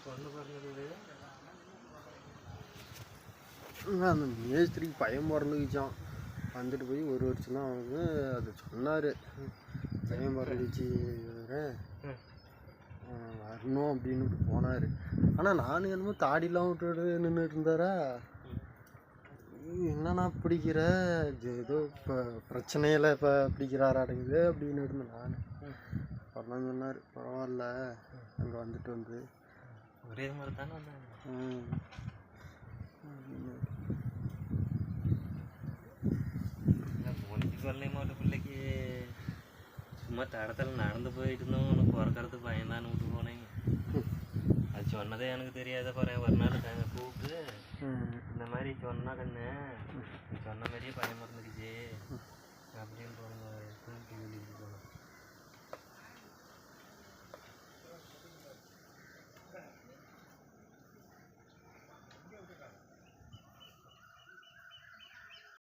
பொண்ணு பிறந்தது அந்த மேஸ்திரிக்கு பயம் பிறந்துக்கிச்சான். வந்துட்டு போய் ஒரு வருஷம் தான் ஆகுது. அது சொன்னார், பயம் பிறந்துச்சு வரணும் அப்படின்னு போனார். ஆனால் நானும் என்னமோ தாடிலாம் விட்டுட்டு நின்றுட்டு இருந்தாரா, என்னன்னா பிடிக்கிற ஏதோ இப்போ பிரச்சனையில் இப்போ பிடிக்கிறாராடுங்குது அப்படின்னு இருந்தேன் நான். அப்புறம் சொன்னார், பரவாயில்ல அங்கே வந்துட்டு வந்து ஒரே மாதிரி தானே வந்தாங்க. முடிஞ்சு வரலையுமா ஒரு பிள்ளைக்கு சும்மா தடத்தில் நடந்து போயிட்டு இருந்தோம், உனக்கு பிறக்கிறதுக்கு பயந்தான்னு விட்டு போனேங்க. அது சொன்னதே எனக்கு தெரியாத பாரு. ஒரு நாள் கூப்பிட்டு இந்த மாதிரி சொன்னா கண்ணு சொன்ன மாதிரியே பயம் மறந்துடுச்சு அப்படின்னு சொல்லிட்டு